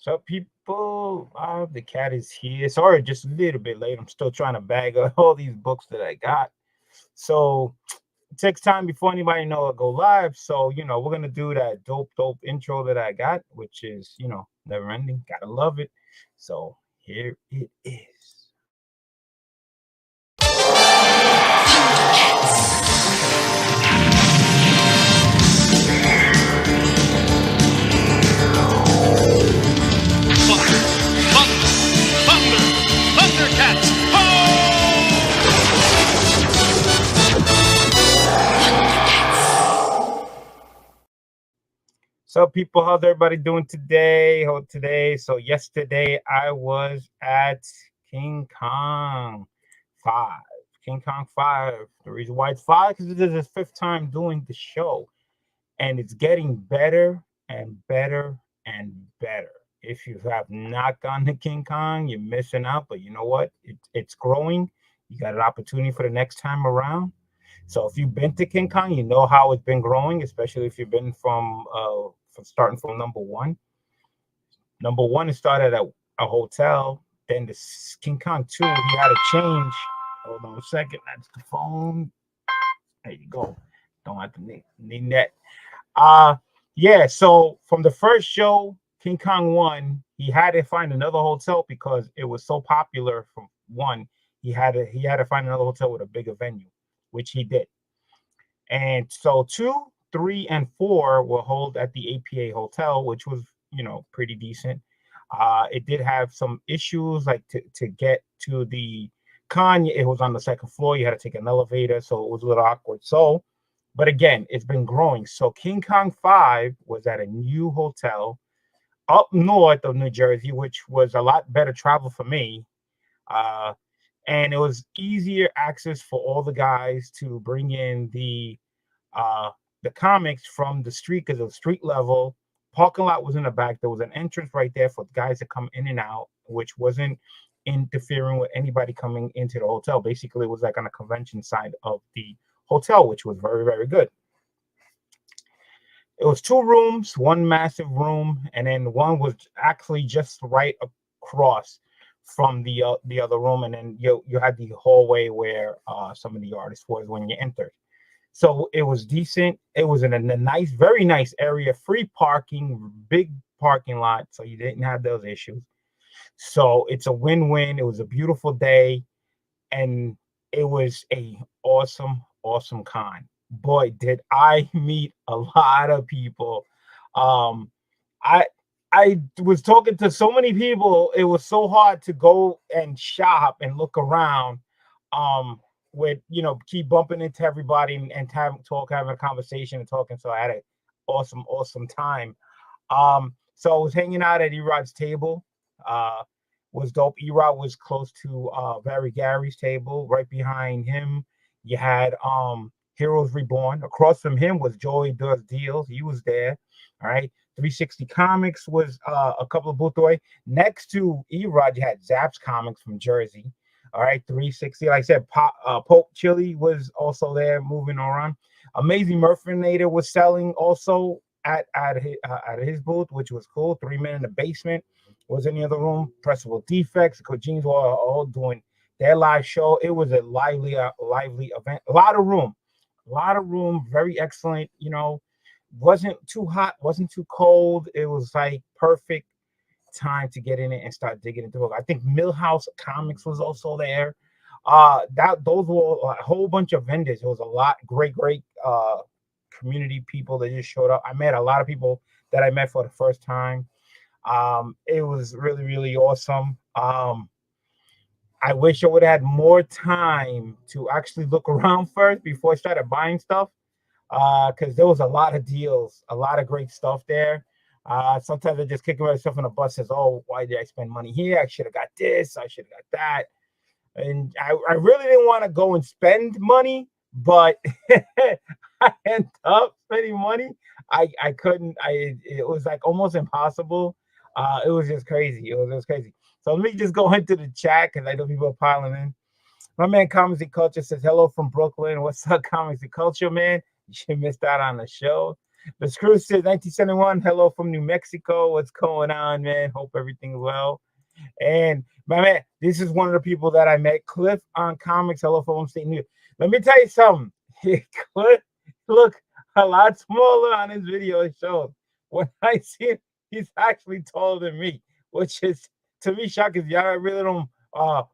So people, the cat is here. Sorry, just a little bit late. I'm still trying to bag up all these books that I got. So it takes time before anybody know I go live. So we're gonna do that dope intro that I got, which is never ending. Gotta love it. So here it is. So people, how's everybody doing today? So yesterday I was at King Kong 5. King Kong 5. The reason why it's 5 because this is his 5th time doing the show. And it's getting better and better and better. If you have not gone to King Kong, you're missing out. But you know what? It's growing. You got an opportunity for the next time around. So if you've been to King Kong, you know how it's been growing, especially if you've been from starting from number one. Number one, it started at a hotel. Then the King Kong 2, he had to change. Hold on a second. That's the phone. There you go. Don't have to need that. Yeah. So from the first show, King Kong 1, he had to find another hotel because it was so popular. From 1, he had to find another hotel with a bigger venue, which he did. And so 2, 3, and 4 were held at the APA Hotel, which was, pretty decent. It did have some issues, like to get to the con, it was on the 2nd floor. You had to take an elevator, so it was a little awkward. So, but again, it's been growing. So King Kong 5 was at a new hotel up north of New Jersey, which was a lot better travel for me. And it was easier access for all the guys to bring in the comics from the street because it was street level. Parking lot was in the back. There was an entrance right there for guys to come in and out, which wasn't interfering with anybody coming into the hotel. Basically, it was like on the convention side of the hotel, which was very, very good. It was 2 rooms, 1 massive room, and then one was actually just right across from the other room, and then you had the hallway where some of the artists was when you entered. So it was decent. It was in a nice, very nice area, free parking, big parking lot, so you didn't have those issues. So it's a win-win. It was a beautiful day, and it was a awesome con. Boy, did I meet a lot of people. I was talking to so many people. It was so hard to go and shop and look around. With keep bumping into everybody and having a conversation and talking. So I had an awesome time. So I was hanging out at Erod's table. Was dope. Erod was close to Barry Gary's table. Right behind him, you had Heroes Reborn. Across from him was Joey Does Deals. He was there. All right. 360 Comics was a couple of booths away. Next to Erod, you had Zapp's Comics from Jersey. All right, 360. Like I said, Pope Chili was also there, moving around. Amazing Murphinator was selling also at his booth, which was cool. 3 Men in the Basement was in the other room. Pressable Defects, Cojeans were all doing their live show. It was a lively event. A lot of room. Very excellent. Wasn't too hot, wasn't too cold. It was like perfect time to get in it and start digging into it. I think Millhouse Comics was also there. Those were a whole bunch of vendors. It was a lot great community people that just showed up. I met a lot of people that I met for the first time. It was really, really awesome. I wish I would have had more time to actually look around first before I started buying stuff. Because there was a lot of deals, a lot of great stuff there. Sometimes I just kick myself in the butt, says, "Oh, why did I spend money here? I should have got this. I should have got that." And I really didn't want to go and spend money, but I ended up spending money. I couldn't. It was like almost impossible. It was just crazy. It was crazy. So let me just go into the chat because I know people are piling in. My man Comics and Culture says, "Hello from Brooklyn. What's up, Comics and Culture, man? You missed out on the show." The Screw says 1971. Hello from New Mexico. What's going on, man? Hope everything's well. And my man, this is one of the people that I met, Cliff on Comics. Hello from State New York. Let me tell you something. Cliff look a lot smaller on his video. It shows. When I see him, he's actually taller than me, which is to me shocking. Y'all really don't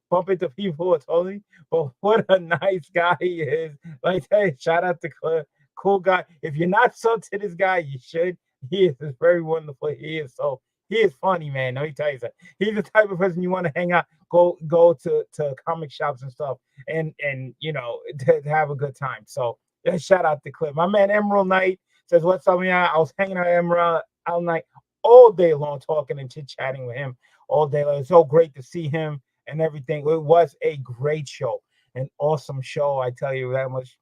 bump into people who are taller than me. But what a nice guy he is. Like, hey, shout out to Cliff. Cool guy. If you're not subbed to this guy, you should. He is very wonderful. He is so. He is funny, man. Let me tell you something. He's the type of person you want to hang out, go to comic shops and stuff, and you know to have a good time. So yeah, shout out to Cliff. My man Emerald Knight says, "What's up, man? I was hanging out Emerald all night, all day long, talking and chit chatting with him all day long. It's so great to see him and everything. It was a great show, an awesome show. I tell you that much.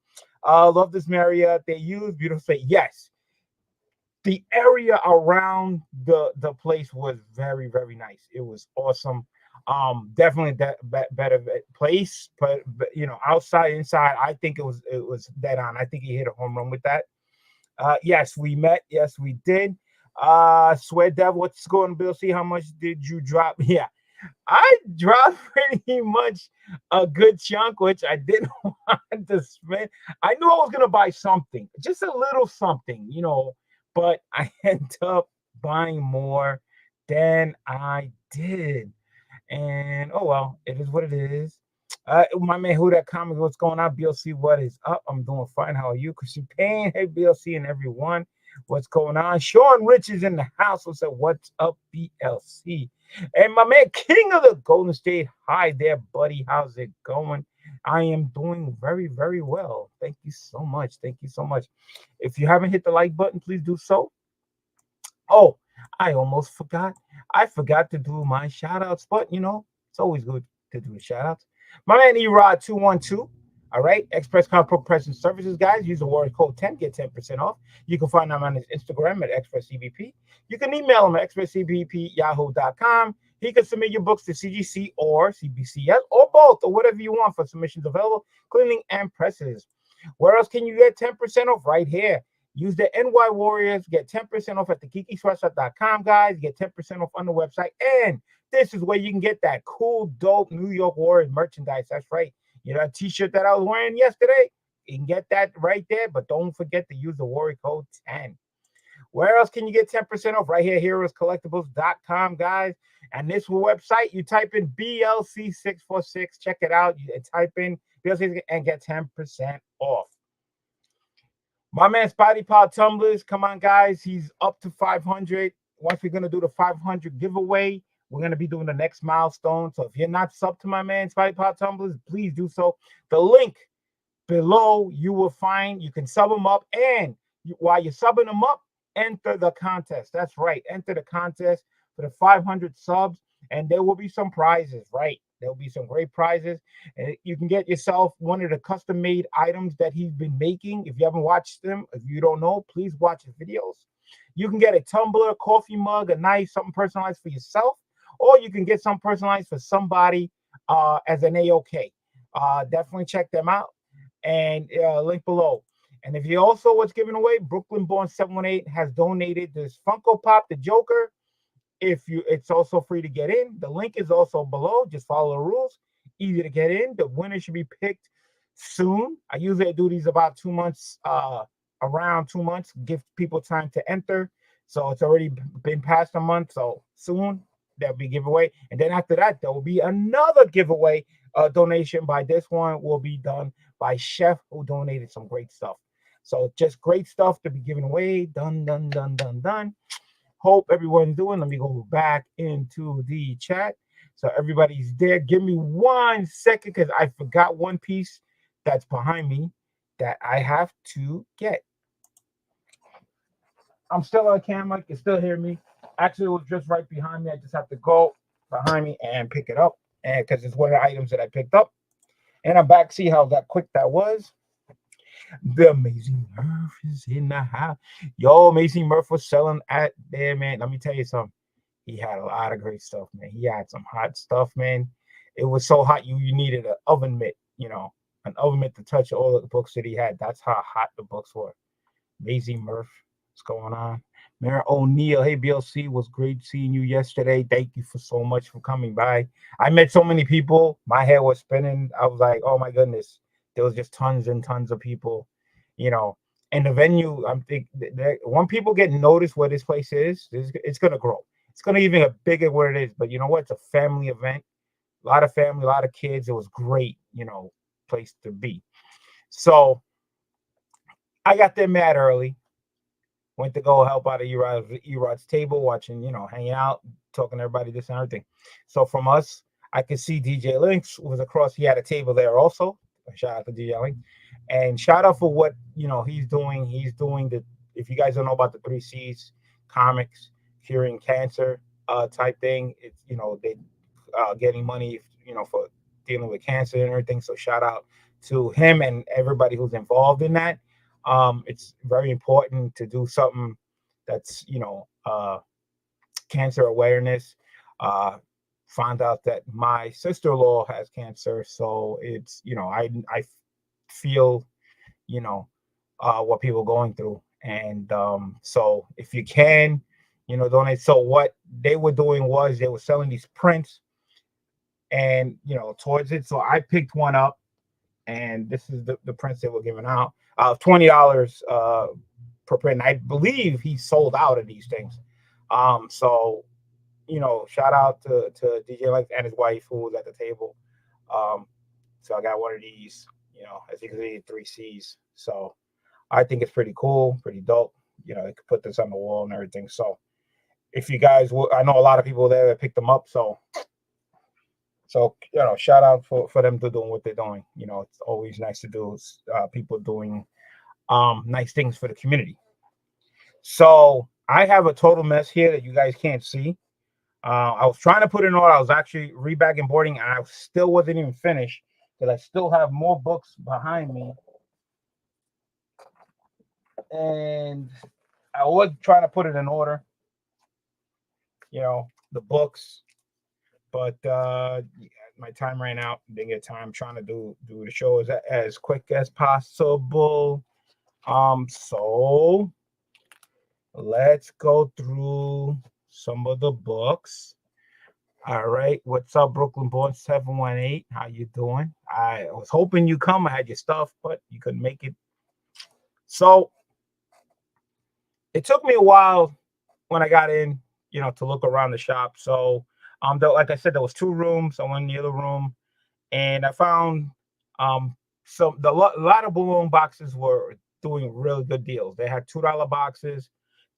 Love this Marriott. They use beautiful space. Yes." The area around the place was very, very nice. It was awesome. Definitely that better place, but you know, outside, inside, I think it was dead on. I think he hit a home run with that. Yes, we met. Yes, we did. Swear Dev, what's going on, Bill? See, how much did you drop? Yeah, I dropped pretty much a good chunk, which I didn't want to spend. I knew I was gonna buy something, just a little something, you know, but I ended up buying more than I did. And oh well, it is what it is. My man, who that comic? What's going on? BLC, what is up? I'm doing fine. How are you? Christian Payne, hey BLC and everyone. What's going on? Sean Rich is in the house. What's up? What's up, BLC? And my man, King of the Golden State. Hi there, buddy. How's it going? I am doing very, very well. Thank you so much. Thank you so much. If you haven't hit the like button, please do so. Oh, I almost forgot. I forgot to do my shout outs, but you know, it's always good to do the shout outs. My man Erod 212. All right, Express Comic Book Press and Services, guys. Use the word code 10, get 10% off. You can find him on his Instagram at ExpressCBP. You can email him at expresscbp@yahoo.com. He can submit your books to CGC or CBCS or both, or whatever you want for submissions available, cleaning and presses. Where else can you get 10% off? Right here. Use the NY Warriors. Get 10% off at the KikiSweatshop.com, guys. Get 10% off on the website. And this is where you can get that cool, dope New York Warriors merchandise. That's right. You know, that t-shirt that I was wearing yesterday, you can get that right there. But don't forget to use the Warrior code 10. Where else can you get 10% off? Right here, heroescollectibles.com, guys. And this website, you type in BLC646. Check it out. You type in BLC and get 10% off. My man Spidey Pod Tumblers, come on, guys. He's up to 500. Once we're going to do the 500 giveaway, we're going to be doing the next milestone. So if you're not subbed to my man Spidey Pod Tumblers, please do so. The link below you will find, you can sub them up. And while you're subbing them up, enter the contest. That's right. Enter the contest for the 500 subs. And there will be some prizes, right? There will be some great prizes. And you can get yourself one of the custom-made items that he's been making. If you haven't watched them, if you don't know, please watch his videos. You can get a tumbler, coffee mug, a knife, something personalized for yourself. Or you can get something personalized for somebody as an AOK. Definitely check them out. And link below. And if you also what's given away, Brooklyn Born 718 has donated this Funko Pop, the Joker. It's also free to get in. The link is also below. Just follow the rules. Easy to get in. The winner should be picked soon. I usually do these about 2 months, around 2 months. Give people time to enter. So it's already been past a month. So soon there'll be giveaway. And then after that, there will be another giveaway donation. By this one will be done by Chef, who donated some great stuff. So just great stuff to be given away. Done. Hope everyone's doing. Let me go back into the chat. So everybody's there. Give me 1 second because I forgot one piece that's behind me that I have to get. I'm still on camera. You can still hear me. Actually, it was just right behind me. I just have to go behind me and pick it up. And because it's one of the items that I picked up. And I'm back. See how that quick that was. The Amazing Murph is in the house. Yo, Amazing Murph was selling at there, man. Let me tell you something. He had a lot of great stuff, man. He had some hot stuff, man. It was so hot you needed an oven mitt, you know, an oven mitt to touch all of the books that he had. That's how hot the books were. Amazing Murph. What's going on? Mayor O'Neill, hey BLC, was great seeing you yesterday. Thank you for so much for coming by. I met so many people. My head was spinning. I was like, oh my goodness, there was just tons and tons of people, you know. And the venue, I'm think that when people get noticed where this place is, it's gonna grow. It's gonna even get bigger where it is. But you know what? It's a family event. A lot of family, a lot of kids. It was great, place to be. So I got there mad early. Went to go help out at Erod's table, watching, hanging out, talking to everybody, this and everything. So from us, I could see DJ Lynx was across. He had a table there also. Shout out to DJ Lynx. And shout out for what, he's doing. He's doing if you guys don't know about the 3Cs, comics, curing cancer type thing, it's, they getting money, for dealing with cancer and everything. So shout out to him and everybody who's involved in that. It's very important to do something that's, cancer awareness. Found out that my sister-in-law has cancer, so it's, I feel, what people are going through, and so if you can, donate. So what they were doing was they were selling these prints, and towards it. So I picked one up, and this is the prints they were giving out. $20 per print. I believe he sold out of these things. So shout out to DJ Lex and his wife who was at the table. So I got one of these, as you can see, 3Cs. So I think it's pretty cool, pretty dope. They could put this on the wall and everything. So if you guys will, I know a lot of people there that picked them up. So shout out for them to doing what they're doing. It's always nice to do people doing nice things for the community. So I have a total mess here that you guys can't see. I was trying to put in order. I was actually rebagging boarding, and I still wasn't even finished because I still have more books behind me. And I was trying to put it in order, the books, but my time ran out. Didn't get time. Trying to do the show as quick as possible. So let's go through some of the books. All right, what's up, Brooklyn Born 718? How you doing? I was hoping you come. I had your stuff, but you couldn't make it. So it took me a while when I got in, to look around the shop. So like I said, there was 2 rooms. I went in the other room, and I found a lot of balloon boxes were doing really good deals. They had $2 boxes,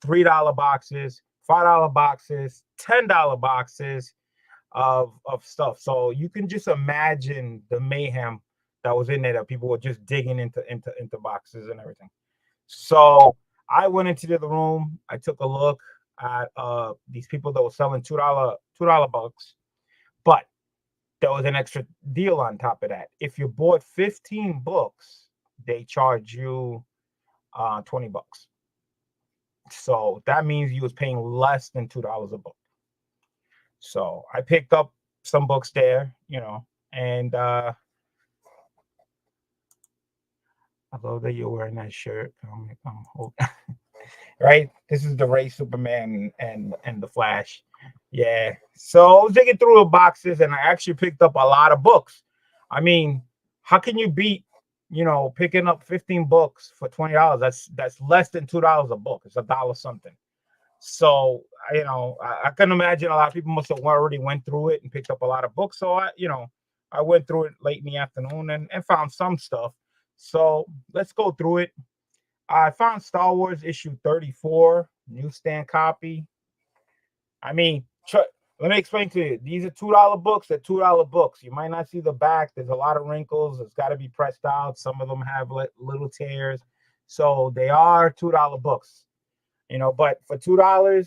$3 boxes, $5 boxes, $10 boxes of stuff. So you can just imagine the mayhem that was in there, that people were just digging into boxes and everything. So I went into the other room. I took a look at these people that were selling $2 books, but there was an extra deal on top of that. If you bought 15 books, they charge you $20. So that means you was paying less than $2 a book. So I picked up some books there, and I love that you're wearing that shirt. Right? This is the Ray Superman and the Flash. Yeah. So I was digging through the boxes, and I actually picked up a lot of books. I mean, how can you beat, picking up 15 books for $20? That's less than $2 a book. It's $1 something. So I can imagine a lot of people must have already went through it and picked up a lot of books. So I went through it late in the afternoon and found some stuff. So let's go through it. I found Star Wars issue 34, newsstand copy. I mean, let me explain to you. These are $2 books. They're $2 books. You might not see the back. There's a lot of wrinkles. It's got to be pressed out. Some of them have little tears. So they are $2 books. But for $2,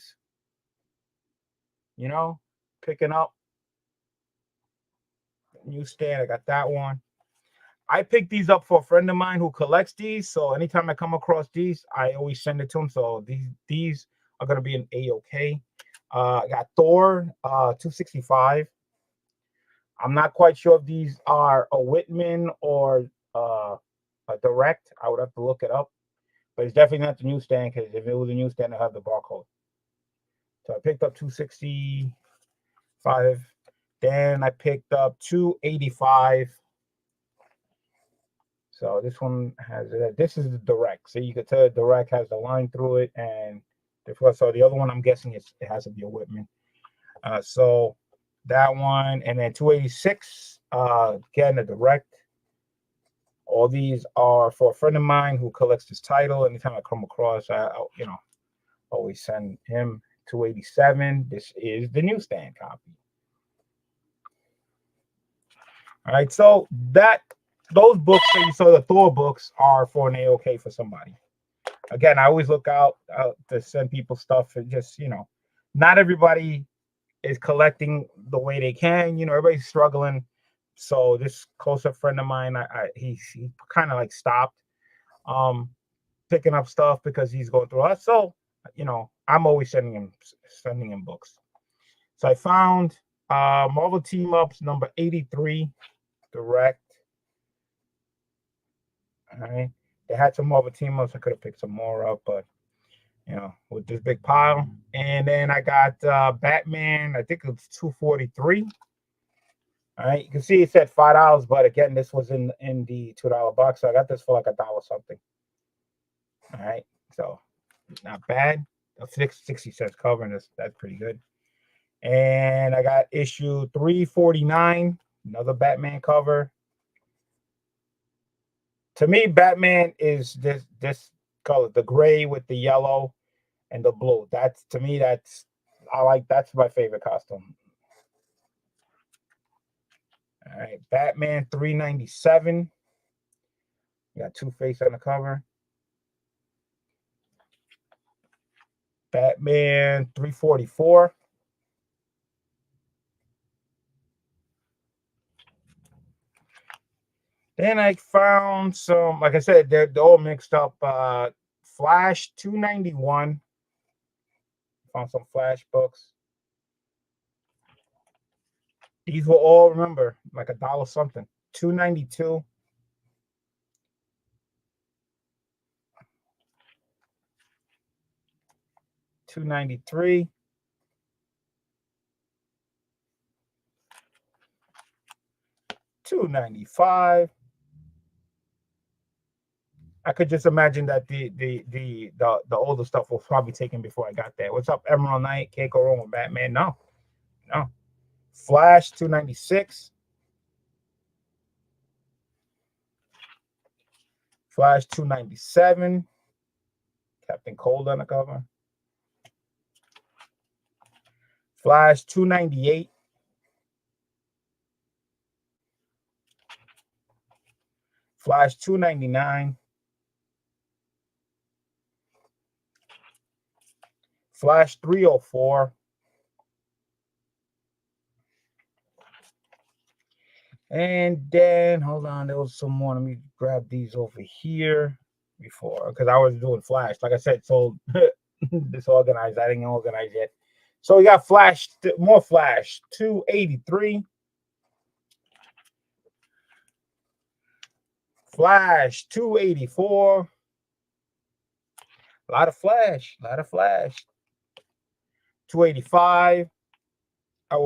picking up newsstand, I got that one. I picked these up for a friend of mine who collects these. So anytime I come across these, I always send it to him. So these are going to be an A-OK. I got Thor 265. I'm not quite sure if these are a Whitman or a direct. I would have to look it up. but it's definitely not the newsstand, because if it was a newsstand, it'll have the barcode. So I picked up $265. Then I picked up $285. So this one has this is the direct. So you could tell the direct has the line through it, and so the other one I'm guessing it has to be a Whitman. So that one, and then 286. Again, a direct. All these are for a friend of mine who collects this title. Anytime I come across, I always send him 287. This is the newsstand copy. All right, so those books that you saw, the Thor books, are for an A-OK for somebody. Again, I always look out to send people stuff, and just, not everybody is collecting the way they can. Everybody's struggling. So this closer friend of mine, he kind of like stopped picking up stuff because he's going through us. So, I'm always sending him books. So I found Marvel Team Ups number 83 direct. All right. They had some Marvel Team Ups. I could have picked some more up, but with this big pile. And then I got Batman, I think it's 243. All right, you can see it said $5, but again, this was in the $2 box. So I got this for like $1 something. All right, so not bad. 60 cents cover, and that's pretty good. And I got issue 349, another Batman cover. To me, Batman is this color, the gray with the yellow and the blue. That's my favorite costume. All right, Batman 397. You got Two-Face on the cover. Batman 344. Then I found some, like I said, they're all mixed up. Flash 291. Found some Flash books. These were all, remember, like $1 something. 292. $293. $295. I could just imagine that the older stuff was probably taken before I got there. What's up, Emerald Knight? Can't go wrong with Batman. No. Flash 296. Flash 297. Captain Cold on the cover. Flash 298. Flash 299. Flash 304. And then, hold on, there was some more. Let me grab these over here because I was doing Flash. Like I said, so disorganized. I didn't organize yet. So we got Flash, more Flash, 283. Flash, 284. A lot of Flash. 285. I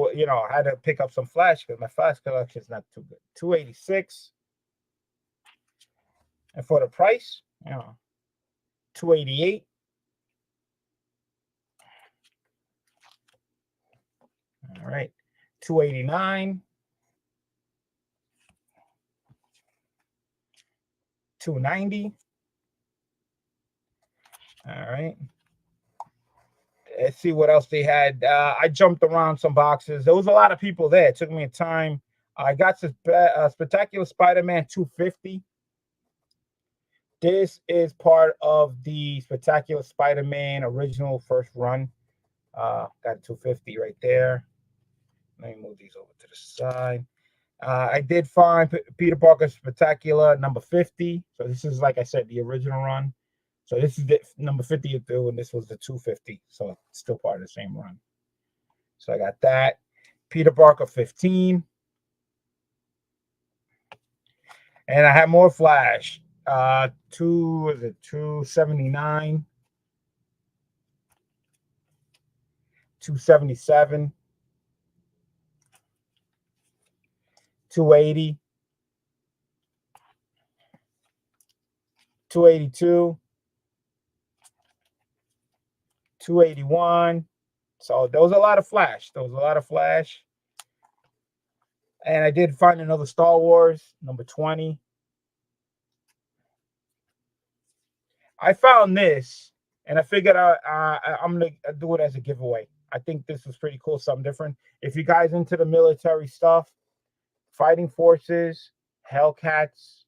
had to pick up some Flash because my Flash collection is not too good. 286. And for the price, 288. All right. 289. 290. All right. Let's see what else they had. I jumped around some boxes. There was a lot of people there. It took me a time. I got Spectacular Spider-Man 250. This is part of the Spectacular Spider-Man original first run. Got 250 right there. Let me move these over to the side. I did find Peter Parker Spectacular number 50. So this is, like I said, the original run. So this is the number 50 and this was the 250. So it's still part of the same run. So I got that. Peter Parker 15. And I have more Flash. Was it 279, 277, 280, 282, 281. So there was a lot of Flash. And I did find another Star Wars, number 20. I found this, and I figured I'm going to do it as a giveaway. I think this was pretty cool, something different. If you guys into the military stuff, Fighting Forces, Hellcats,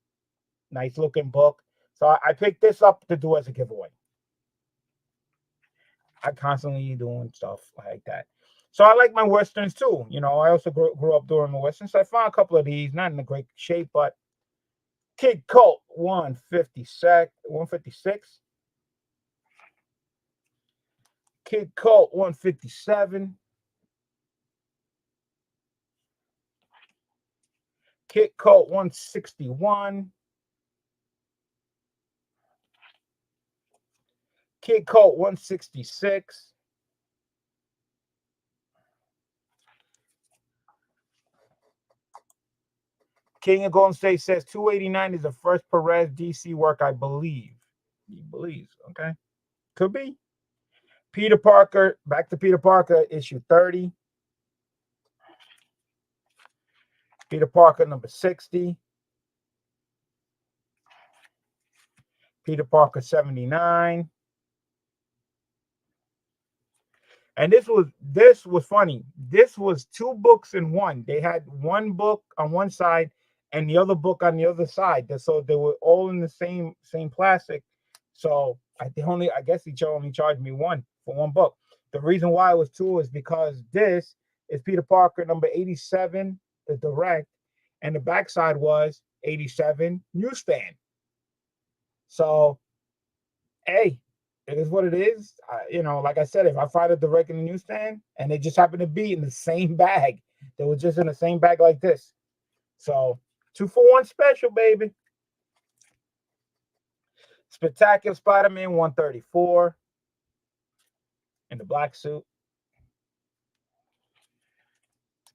nice looking book. So I picked this up to do as a giveaway. I constantly doing stuff like that. So I like my Westerns too. You know, I also grew up doing the Westerns. So I found a couple of these, not in a great shape, but Kid Colt 156. Kid Colt 157. Kid Colt 161. Kid Colt 166. King of Golden State says 289 is the first Perez DC work, I believe. He believes, okay. Could be. Peter Parker, back to Peter Parker, issue 30. Peter Parker, number 60. Peter Parker, 79. And this was funny. This was two books in one. They had one book on one side and the other book on the other side. So they were all in the same plastic. So I guess he only charged me one for one book. The reason why it was two is because this is Peter Parker number 87, the direct, and the backside was 87 newsstand. So, hey, it is what it is. You know, like I said, if I find a direct in the newsstand and they just happen to be in the same bag, they were just in the same bag like this. So 2-for-1 special, baby. Spectacular Spider-Man 134 in the black suit.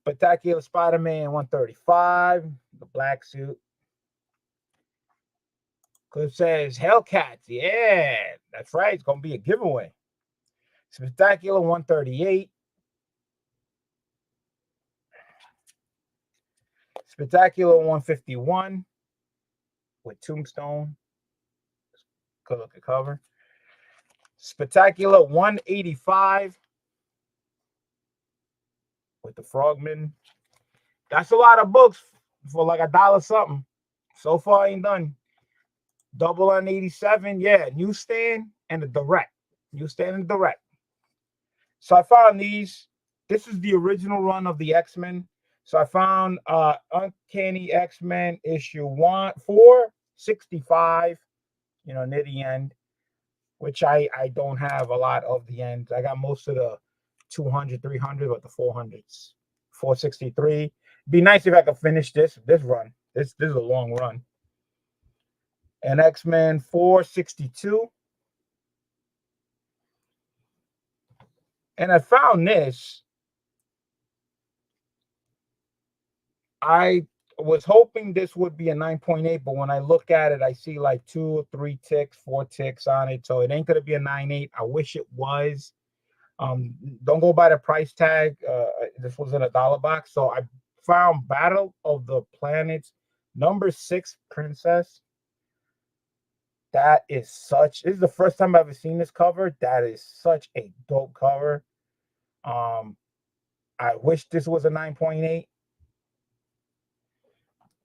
Spectacular Spider-Man 135, the black suit. Clip says Hellcats. Yeah, that's right. It's going to be a giveaway. Spectacular 138. Spectacular 151 with Tombstone. Good look at cover. Spectacular 185 with the Frogman. That's a lot of books for like $1 something. So far, ain't done. Double on 87. Yeah, newsstand and the direct. Newsstand and direct. So I found these. This is the original run of the X-Men. So I found Uncanny X-Men issue 465, you know, near the end, which I don't have a lot of the ends. I got most of the 200, 300, but the 400s. 463. Be nice if I could finish this run. This is a long run. And X-Men 462. And I found this. I was hoping this would be a 9.8, but when I look at it, I see like 2 or 3 ticks, 4 ticks on it. So it ain't gonna be a 9.8. I wish it was. Don't go by the price tag. This was in a $1 box. So I found Battle of the Planets number 6 Princess. This is the first time I've ever seen this cover. That is such a dope cover. I wish this was a 9.8.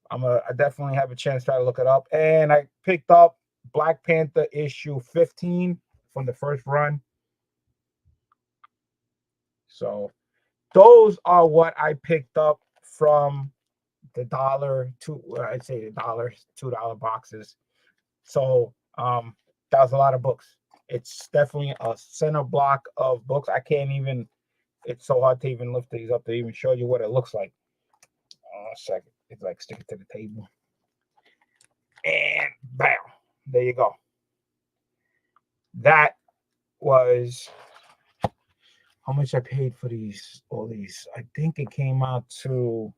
I definitely have a chance to try to look it up. And I picked up Black Panther issue 15 from the first run. So those are what I picked up from the $2 boxes. So that was a lot of books. It's definitely a center block of books. It's so hard to even lift these up to even show you what it looks like. A second. It's like sticking to the table. And bam, there you go. That was how much I paid for all these. I think it came out to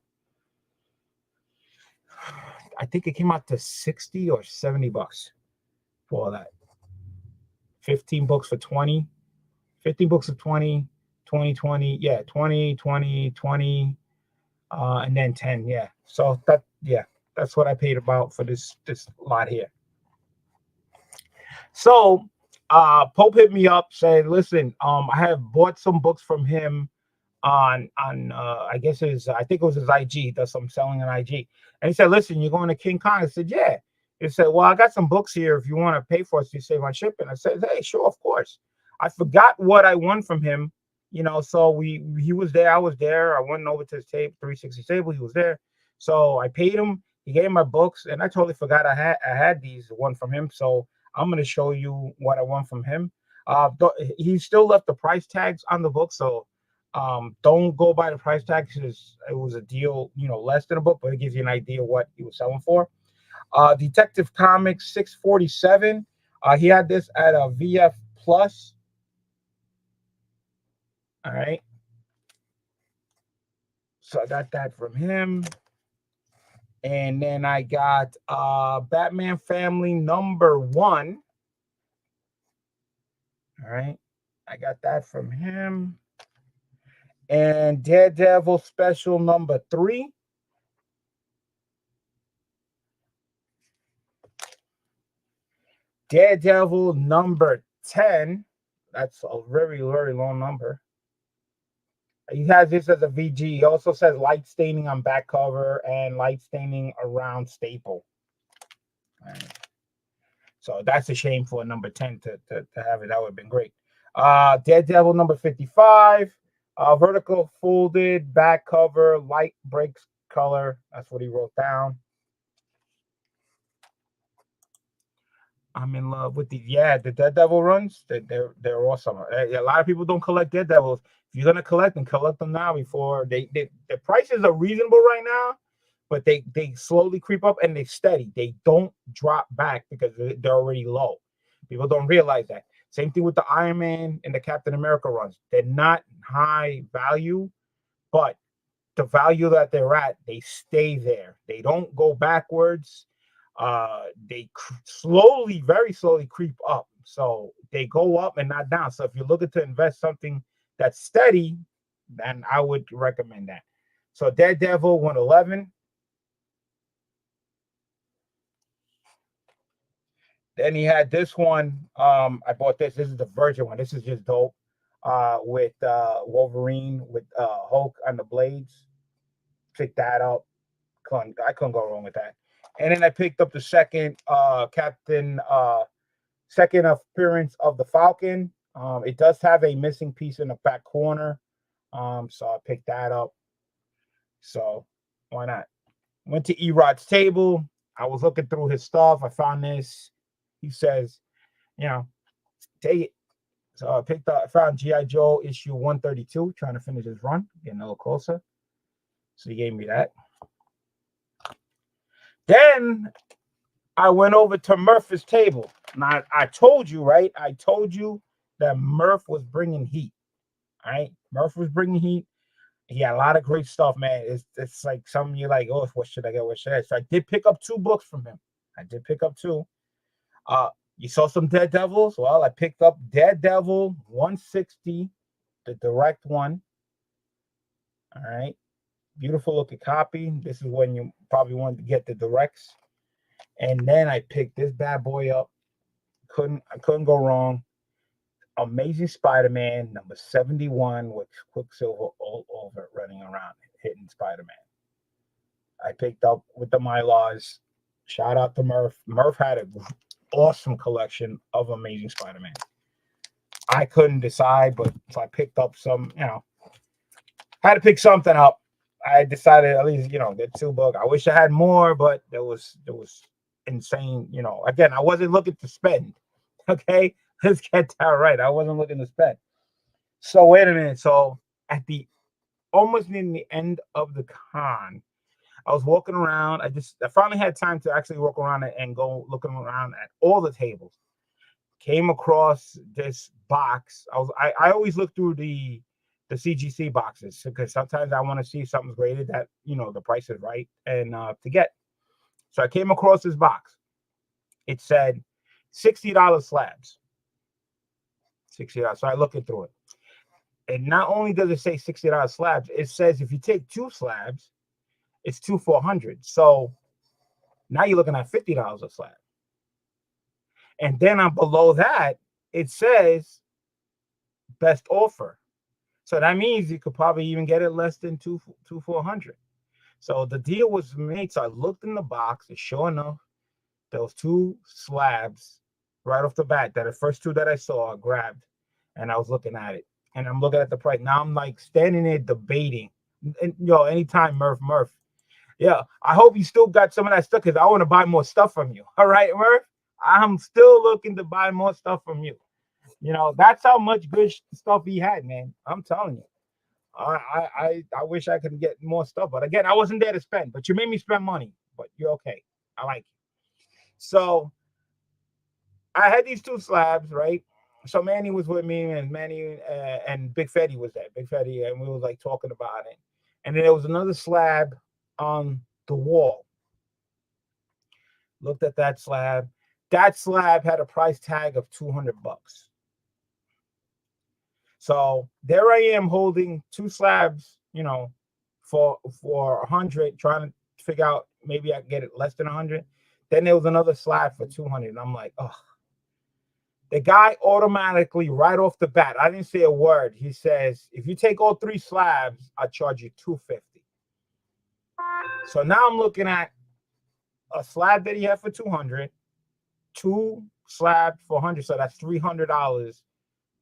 60 or 70 bucks for all that. 15 books for 20, 15 books for 20, 20, 20, yeah, 20, 20, 20, and then 10, yeah. So that's what I paid about for this lot here. So Pope hit me up, said, listen, I have bought some books from him on I guess I think it was his IG. He does some selling on IG. And he said, listen, you're going to King Kong? I said, yeah. He said, well, I got some books here if you want to pay for it so you save on shipping. I said, hey, sure, of course. I forgot what I won from him, so he was there, I was there. I went over to his 360 table, he was there. So I paid him, he gave me my books, and I totally forgot I had these one from him. So I'm going to show you what I won from him. He still left the price tags on the book, so don't go by the price tag because it was a deal, less than a book, but it gives you an idea what he was selling for. Detective Comics 647. He had this at a VF Plus. All right. So I got that from him. And then I got Batman Family #1. All right. I got that from him. And Daredevil Special #3. Daredevil #10. That's a very, very long number. He has this as a VG. He also says light staining on back cover and light staining around staple. Right. So that's a shame for #10 to have it. That would have been great. Daredevil #55. Vertical folded back cover, light breaks color. That's what he wrote down. I'm in love with the Daredevil runs. They're awesome. A lot of people don't collect Daredevils. If you're gonna collect them, collect them now before the prices are reasonable right now, but they slowly creep up and they steady. They don't drop back because they're already low. People don't realize that. Same thing with the Iron Man and the Captain America runs. They're not high value, but the value that they're at, they stay there. They don't go backwards. They slowly, very slowly creep up. So they go up and not down. So if you're looking to invest something that's steady, then I would recommend that. So Daredevil 111. Then he had this one. I bought this. This is the Virgin one. This is just dope. With Wolverine with Hulk on the blades. Pick that up. I couldn't go wrong with that. And then I picked up the second second appearance of the Falcon. It does have a missing piece in the back corner. So I picked that up. So why not? Went to Erod's table. I was looking through his stuff. I found this. He says, take it. So I found G.I. Joe issue 132, trying to finish his run, getting a little closer. So he gave me that. Then I went over to Murph's table. Now, I told you, right? I told you that Murph was bringing heat. All right? Murph was bringing heat. He had a lot of great stuff, man. It's like something you're like, oh, what should I get? What should I? So I did pick up 2 books from him. I did pick up 2. You saw some Daredevils? Well, I picked up Daredevil 160, the direct one. All right. Beautiful looking copy. This is when you probably wanted to get the directs. And then I picked this bad boy up. I couldn't go wrong. Amazing Spider-Man #71 with Quicksilver all over running around hitting Spider-Man. I picked up with the Mylars. Shout out to Murph. Murph had an awesome collection of Amazing Spider-Man. I couldn't decide, but so I picked up some, had to pick something up. I decided at least, get 2 books. I wish I had more, but there was insane, again, I wasn't looking to spend. Okay, let's get that right. I wasn't looking to spend. So wait a minute. So at almost in the end of the con, I was walking around. I finally had time to actually walk around and go looking around at all the tables. Came across this box. I always look through the CGC boxes because sometimes I want to see if something's graded that, you know, the price is right and to get. So I came across this box. It said $60 slabs. $60. So I looked through it. And not only does it say $60 slabs, it says if you take 2 slabs, it's 2 for $100. So now you're looking at $50 a slab. And then below that, it says best offer. So that means you could probably even get it less than 2 for $100. So the deal was made. So I looked in the box, and sure enough, those 2 slabs right off the bat, that the first 2 that I saw, I grabbed, and I was looking at it. And I'm looking at the price. Now I'm like standing there debating. And anytime, Murph. Yeah, I hope you still got some of that stuff because I want to buy more stuff from you. All right, Murph? I'm still looking to buy more stuff from you. You know, that's how much good stuff he had, man. I'm telling you. I wish I could get more stuff. But again, I wasn't there to spend. But you made me spend money. But you're okay. I like you. So I had these 2 slabs, right? So Manny was with me, and Manny and Big Fetty was there. Big Fetty, and we was like talking about it. And then there was another slab on the wall. Looked at that slab. That slab had a price tag of $200. So there I am holding 2 slabs, you know, for 100, trying to figure out maybe I can get it less than 100. Then there was another slab for 200, and I'm like, oh. The guy automatically, right off the bat, I didn't say a word. He says, if you take all 3 slabs, I'll charge you $250. So now I'm looking at a slab that he had for 200, 2 slabs for 100. So that's $300,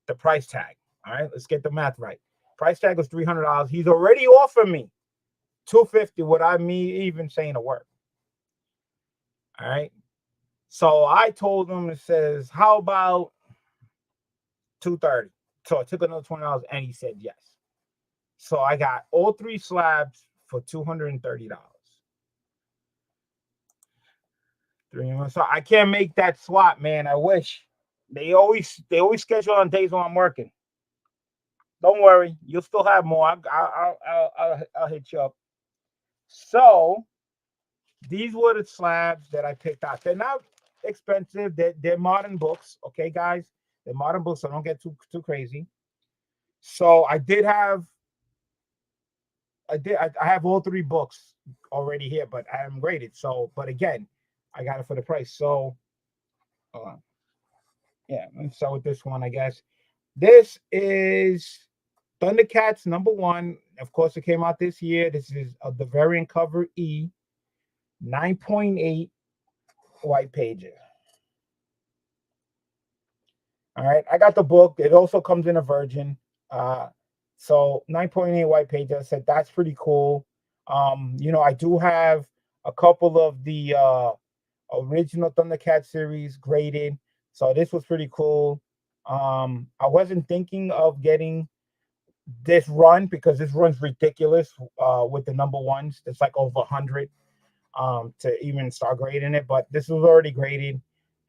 the price tag. All right, let's get the math right. Price tag was $300. He's already offered me $250 without me even saying a word. All right. So I told him, it says, how about $230? So I took another $20 and he said yes. So I got all 3 slabs for $230. So I can't make that swap, man. I wish. They always schedule on days when I'm working. Don't worry, you'll still have more. I'll hit you up. So these were the slabs that I picked out. They're not expensive. They're modern books, okay, guys. They're modern books, so don't get too crazy. So I have all 3 books already here, but I haven't graded. So, but again, I got it for the price. So, yeah, let's start with this one, I guess. This is Thundercats #1. Of course, it came out this year. This is the variant cover E, 9.8 white pages. All right, I got the book. It also comes in a virgin. So 9.8 white pages. I said that's pretty cool. You know, I do have a couple of the original Thundercats series graded. So this was pretty cool. I wasn't thinking of getting this run because this run's ridiculous with the #1s. It's like over 100 to even start grading it, but this was already graded,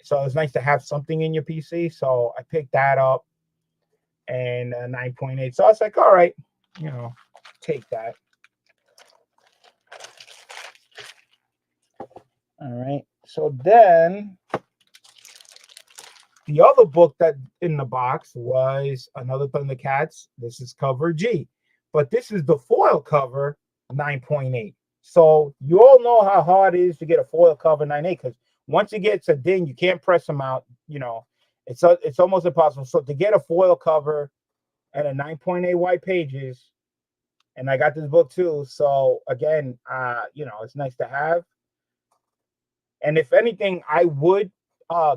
so it's nice to have something in your PC. So I picked that up, and 9.8. So I was like, all right, you know, take that. All right. So then the other book that in the box was another Thundercats. This is cover G, but this is the foil cover 9.8. So you all know how hard it is to get a foil cover 9.8 because once it gets a ding, you can't press them out. You know, it's almost impossible. So to get a foil cover and a 9.8 white pages, and I got this book too. So again, you know, it's nice to have. And if anything, I would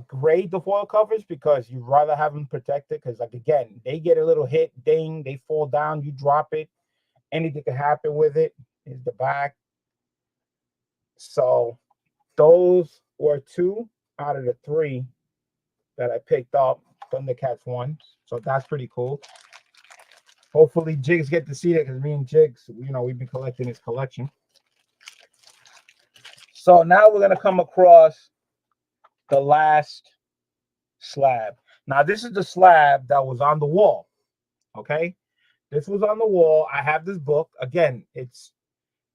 grade the foil covers because you'd rather have them protected because, like, again, they get a little hit, ding, they fall down, you drop it, anything can happen with it. Is the back. So those were 2 out of the 3 that I picked up, Thundercats 1. So that's pretty cool. Hopefully Jigs get to see that because me and Jigs, you know, we've been collecting his collection. So now we're going to come across the last slab. Now, this is the slab that was on the wall. Okay. This was on the wall. I have this book. Again, it's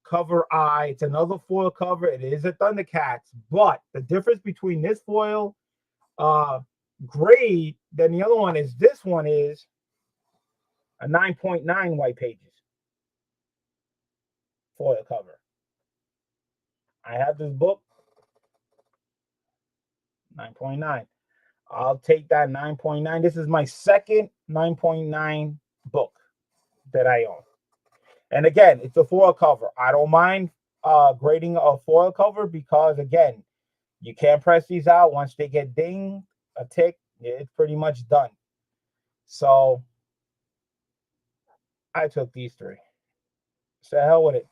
cover I. It's another foil cover. It is a Thundercats. But the difference between this foil grade than the other one is this one is a 9.9 white pages foil cover. I have this book, 9.9. I'll take that 9.9. This is my second 9.9 book that I own. And again, it's a foil cover. I don't mind grading a foil cover because, again, you can't press these out. Once they get dinged, a tick, it's pretty much done. So I took these three. So hell with it.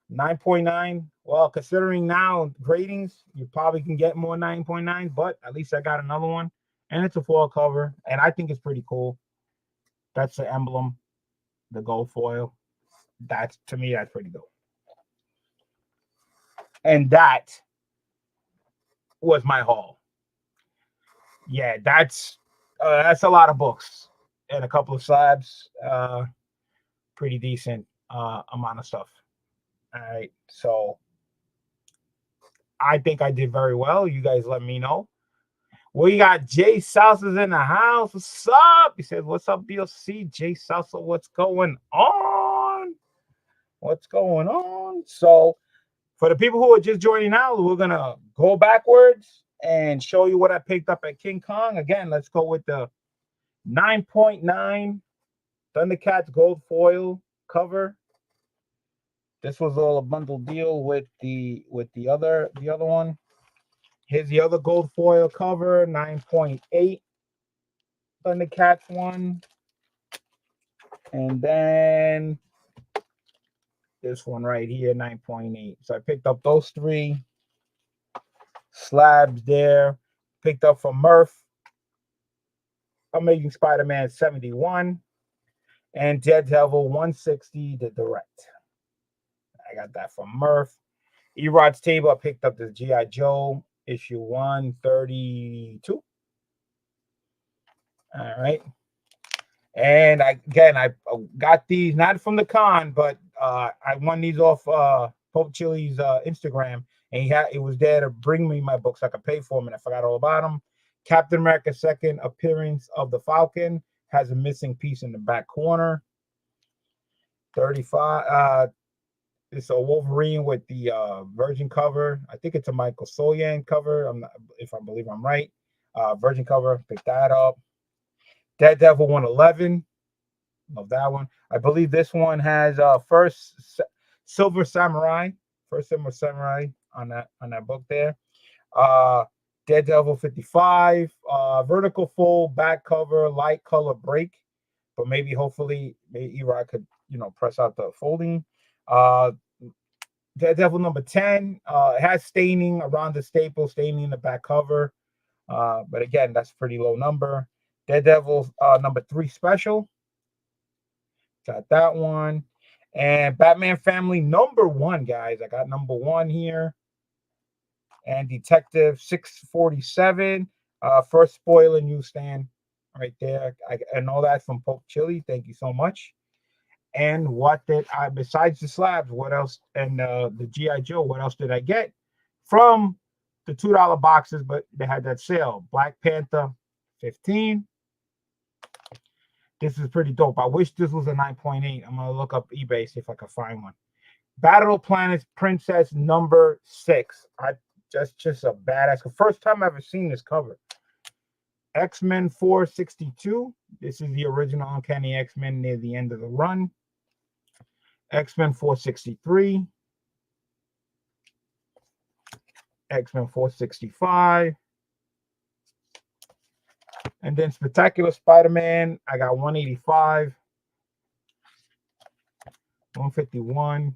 9.9. Well, considering now gradings, you probably can get more 9.9, but at least I got another one. And it's a foil cover. And I think it's pretty cool. That's the emblem, the gold foil. That's, to me, that's pretty cool. And that was my haul. Yeah, that's a lot of books and a couple of slabs. Pretty decent amount of stuff. All right, so I think I did very well. You guys let me know. We got Jay Salsa's in the house. What's up? He says, "What's up, BLC?" Jay Salsa, what's going on? What's going on? So, for the people who are just joining now, we're gonna go backwards and show you what I picked up at King Kong. Again, let's go with the 9.9 Thundercats gold foil cover. This was all a bundle deal with the other one. Here's the other gold foil cover, 9.8 Thundercats one. And then this one right here, 9.8. So I picked up those three slabs there. Picked up from Murph, Amazing Spider-Man 71 and Daredevil 160, the direct. I got that from Murph. Erod's table, I picked up this G.I. Joe issue 132. All right. And I got these not from the con, but I won these off Pope Chili's Instagram, and it was there to bring me my books so I could pay for them, and I forgot all about them. Captain America's second appearance of the Falcon has a missing piece in the back corner. 35. It's a Wolverine with the Virgin cover. I think it's a Michael Soyan cover. I'm not, if I believe I'm right. Virgin cover. Pick that up. Daredevil 111. Love that one. I believe this one has first Silver Samurai. First Silver Samurai on that book there. Daredevil 55. Vertical fold back cover, light color break. But maybe hopefully Erod could press out the folding. Daredevil number 10. It has staining around the staple, staining in the back cover. But again, that's a pretty low number. Daredevil number 3 special. Got that one. And Batman Family number 1, guys. I got number 1 here. And Detective 647. First spoiler newsstand right there. I know that from Pope Chili. Thank you so much. And what did I, besides the slabs, what else? And the G.I. Joe, what else did I get? From the $2 boxes, but they had that sale. Black Panther 15. This is pretty dope. I wish this was a 9.8. I'm going to look up eBay, see if I can find one. Battle Planets Princess number 6. Just a badass. First time I've ever seen this cover. X-Men 462. This is the original Uncanny X-Men near the end of the run. X-Men 463. X-Men 465. And then Spectacular Spider-Man, I got 185, 151,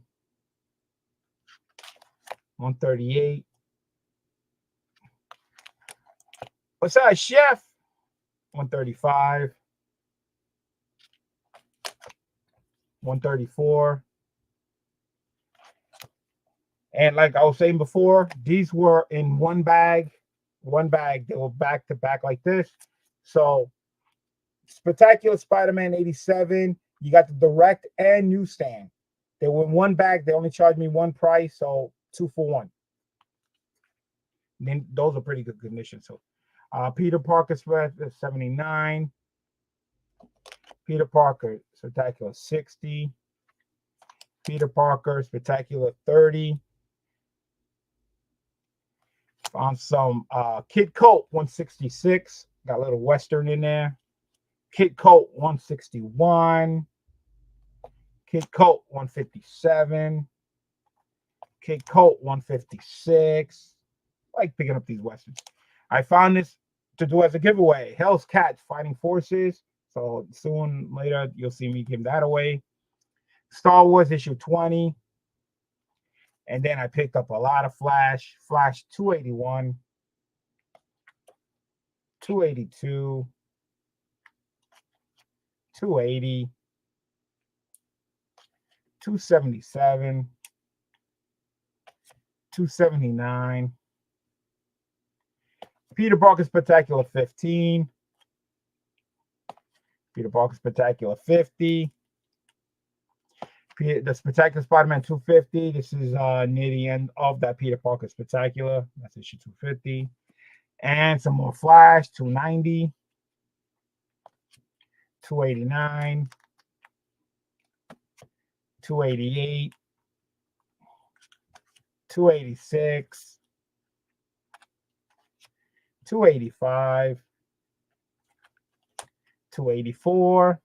138. What's that, Chef? 135, 134, And like I was saying before, these were in one bag. One bag. They were back to back like this. So Spectacular Spider-Man 87. You got the direct and newsstand. They were in one bag. They only charged me one price, so 2 for 1. And then those are pretty good condition. So Peter Parker 79. Peter Parker Spectacular 60. Peter Parker Spectacular 30. On some Kid Colt 166. Got a little Western in there. Kid Colt 161. Kid Colt 157. Kid Colt 156. I like picking up these Westerns. I found this to do as a giveaway. Hell's Cats Fighting Forces. So soon later you'll see me give that away. Star Wars issue 20. And then I picked up a lot of Flash. Flash 281. 282. 280. 277. 279. Peter Parker Spectacular 15. Peter Parker Spectacular 50. The Spectacular Spider-Man 250. This is near the end of that Peter Parker Spectacular. That's issue 250. And some more Flash 290. 289. 288. 286. 285. 284.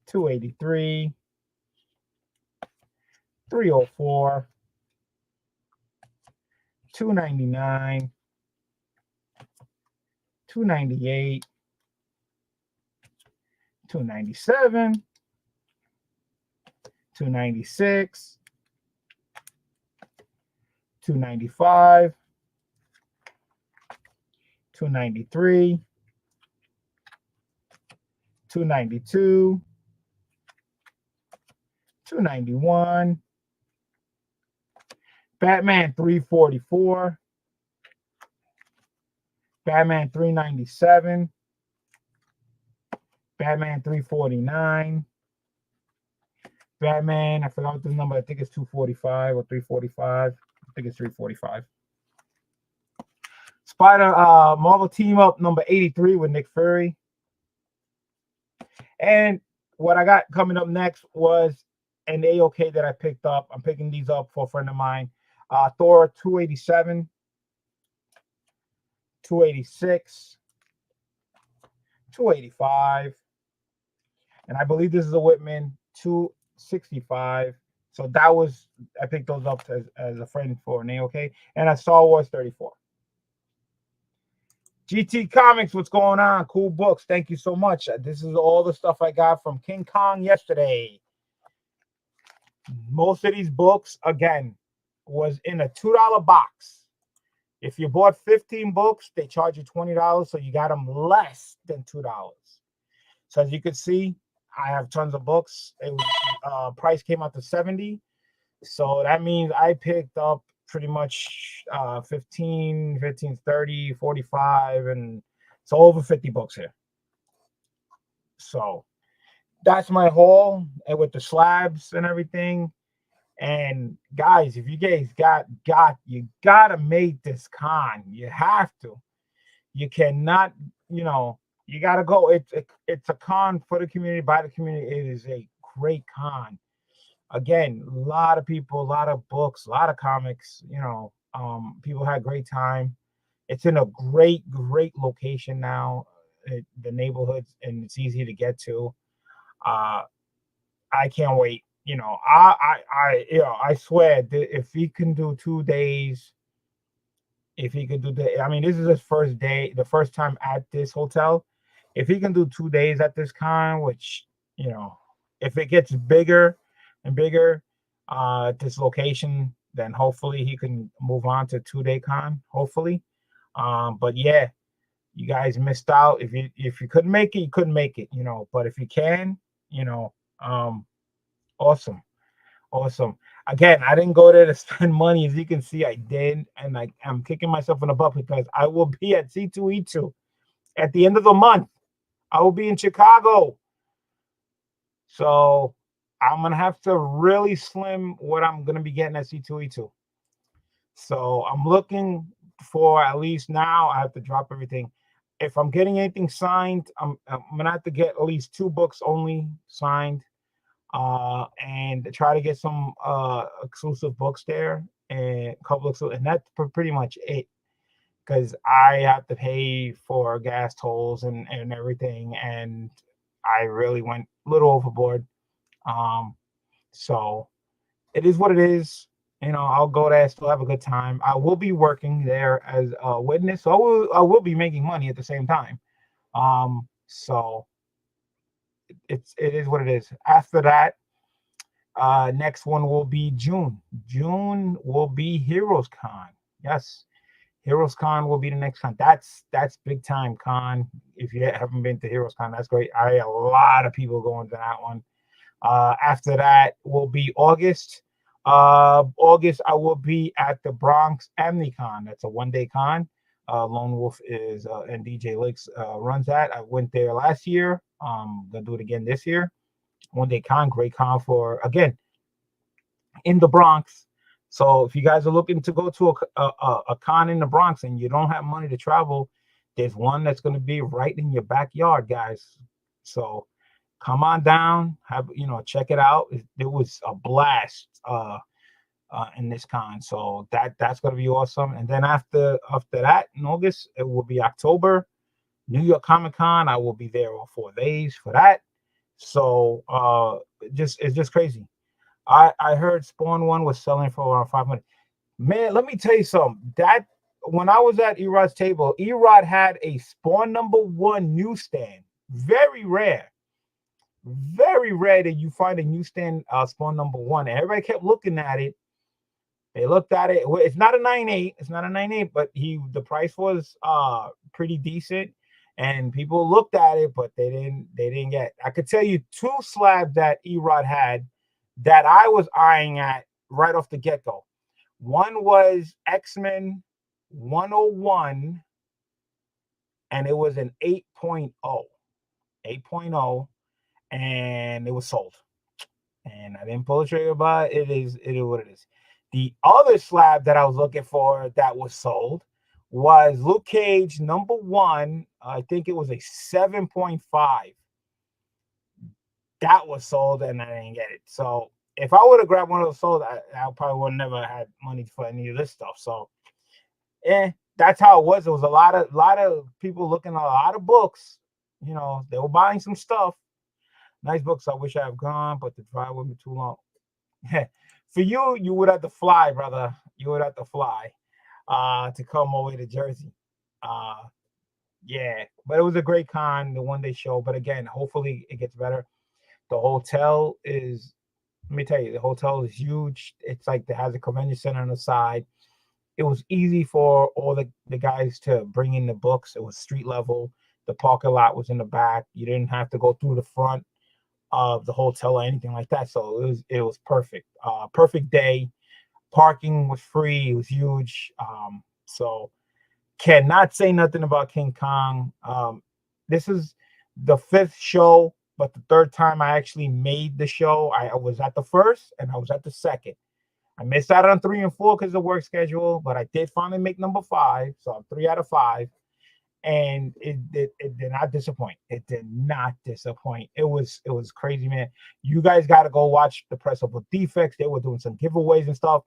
283. 304. 299. 298. 297. 296. 295. 293. 292. 291. Batman 344. Batman 397. Batman 349. Batman, I forgot the number. I think it's 245 or 345. I think it's 345. Marvel Team Up number 83 with Nick Fury. And what I got coming up next was an AOK that I picked up. I'm picking these up for a friend of mine. Thor 287, 286, 285, and I believe this is a Whitman 265. So that was, I picked those up as a friend for an AOK. And a Star Wars 34. GT Comics, what's going on? Cool books. Thank you so much. This is all the stuff I got from King Kong yesterday. Most of these books, again, was in a $2 box. If you bought 15 books, they charge you $20, so you got them less than $2. So as you can see, I have tons of books. It was, price came out to $70. So that means I picked up pretty much 15, 30, 45, and so over 50 books here. So that's my haul, and with the slabs and everything. And guys, if you guys you gotta make this con. You have to. You cannot, you gotta go. It's a con for the community, by the community. It is a great con. Again, a lot of people, a lot of books, a lot of comics. People had a great time. It's in a great location now. The neighborhoods, and it's easy to get to. I can't wait. I swear that if he can do 2 days, if he could do this is his first day, the first time at this hotel. If he can do 2 days at this con, which, if it gets bigger and bigger at this location, then hopefully he can move on to 2-day con, hopefully. But yeah, you guys missed out. If you couldn't make it, you couldn't make it, but if you can, awesome. Awesome. Again, I didn't go there to spend money. As you can see, I did. And I'm kicking myself in the butt because I will be at C2E2 at the end of the month. I will be in Chicago. So I'm going to have to really slim what I'm going to be getting at C2E2. So I'm looking for, at least now, I have to drop everything. If I'm getting anything signed, I'm going to have to get at least 2 books only signed. And try to get some exclusive books there, and a couple of, and that's pretty much it, because I have to pay for gas tolls and everything, and I really went a little overboard. So it is what it is. I'll go there, still have a good time. I will be working there as a witness, so I will be making money at the same time. So it is what it is. After that, next one will be June. June will be Heroes Con. Yes, Heroes Con will be the next con. That's big time con. If you haven't been to Heroes Con, that's great. A lot of people going to that one. After that will be August. August, I will be at the Bronx AmniCon. That's a 1-day con. Lone Wolf is and DJ Lakes runs that. I went there last year. Gonna do it again this year. 1-day con, great con for, again, in the Bronx. So if you guys are looking to go to a con in the Bronx and you don't have money to travel, there's one that's going to be right in your backyard, guys. So come on down, check it out. It was a blast in this con. So that's going to be awesome. And then after that, in August, it will be October, New York Comic Con. I will be there all 4 days for that. So it's just crazy. I heard Spawn 1 was selling for around 500. Man, let me tell you something. That when I was at Erod's table, Erod had a Spawn #1 newsstand. Very rare that you find a newsstand Spawn #1. And everybody kept looking at it. They looked at it. Well, it's not a 9.8. It's not a 9.8, but the price was pretty decent. And people looked at it, but they didn't get it. I could tell you 2 slabs that Erod had that I was eyeing at right off the get-go. One was X-Men 101, and it was an 8.0. 8.0, and it was sold. And I didn't pull the trigger, but it is what it is. The other slab that I was looking for that was sold was Luke Cage #1. I think it was a 7.5. That was sold, and I didn't get it. So if I would have grabbed one of those sold, I probably would have never had money for any of this stuff. So that's how it was. There was a lot of people looking at a lot of books. They were buying some stuff. Nice books. I wish I had gone, but the drive would be too long. For you would have to fly, brother. You would have to fly to come all the way to Jersey. Yeah, but it was a great con, the 1-day show. But again, hopefully it gets better. The hotel is, let me tell you, the hotel is huge. It's like it has a convention center on the side. It was easy for all the guys to bring in the books. It was street level. The parking lot was in the back. You didn't have to go through the front of the hotel or anything like that. So it was perfect. Perfect day. Parking was free. It was huge. So cannot say nothing about King Kong. This is the 5th show, but the 3rd time I actually made the show. I was at the 1st and I was at the 2nd. I missed out on 3 and 4 because of work schedule, but I did finally make number 5. So I'm 3 out of 5. And it did not disappoint. It did not disappoint. It was crazy, man. You guys got to go watch the Press Up with Defects. They were doing some giveaways and stuff.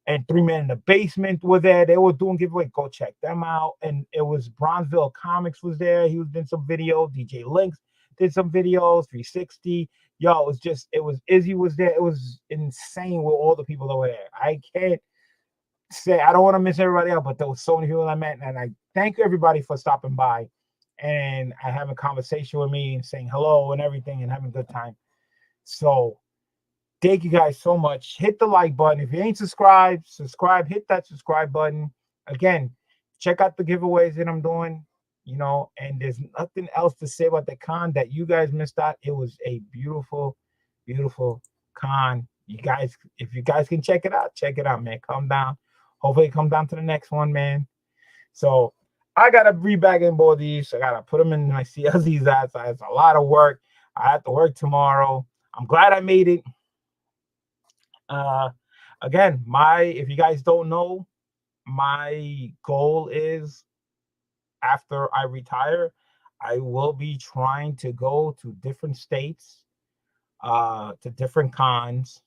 And 3 Men in the Basement were there. They were doing giveaways. Go check them out. And it was Bronzeville Comics was there. He was doing some videos. DJ Links did some videos. 360. Yo, it was Izzy was there. It was insane with all the people that were there. I can't say, I don't want to miss everybody out, but there was so many people I met, and I thank everybody for stopping by and having a conversation with me and saying hello and everything and having a good time. So thank you guys so much. Hit the like button. If you ain't subscribed, hit that subscribe button. Again, check out the giveaways that I'm doing, and there's nothing else to say about the con that you guys missed out. It was a beautiful, beautiful con. you guys, if you guys can check it out, man. Come down. Hopefully come down to the next one, man. So I gotta rebag and board these. I gotta put them in my CLZs. That's a lot of work. I have to work tomorrow. I'm glad I made it. Again, if you guys don't know, my goal is after I retire, I will be trying to go to different states, to different cons,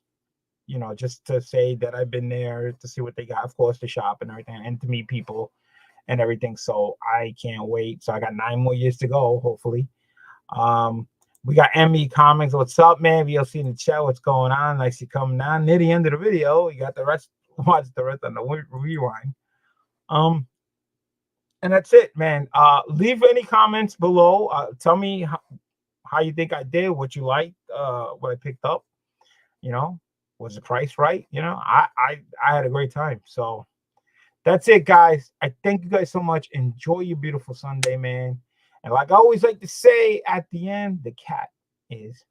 just to say that I've been there, to see what they got, of course, to shop and everything, and to meet people and everything. So I can't wait. So I got 9 more years to go, hopefully. We got ME Comics. What's up, man? VLC in the chat. What's going on? Nice you coming down. Near the end of the video, you got the rest. Watch the rest on the rewind. And that's it, man. Leave any comments below. Tell me how you think I did, what you liked, what I picked up. Was the price right? I had a great time. So that's it, guys. I thank you guys so much. Enjoy your beautiful Sunday, man. And like I always like to say at the end, the cat is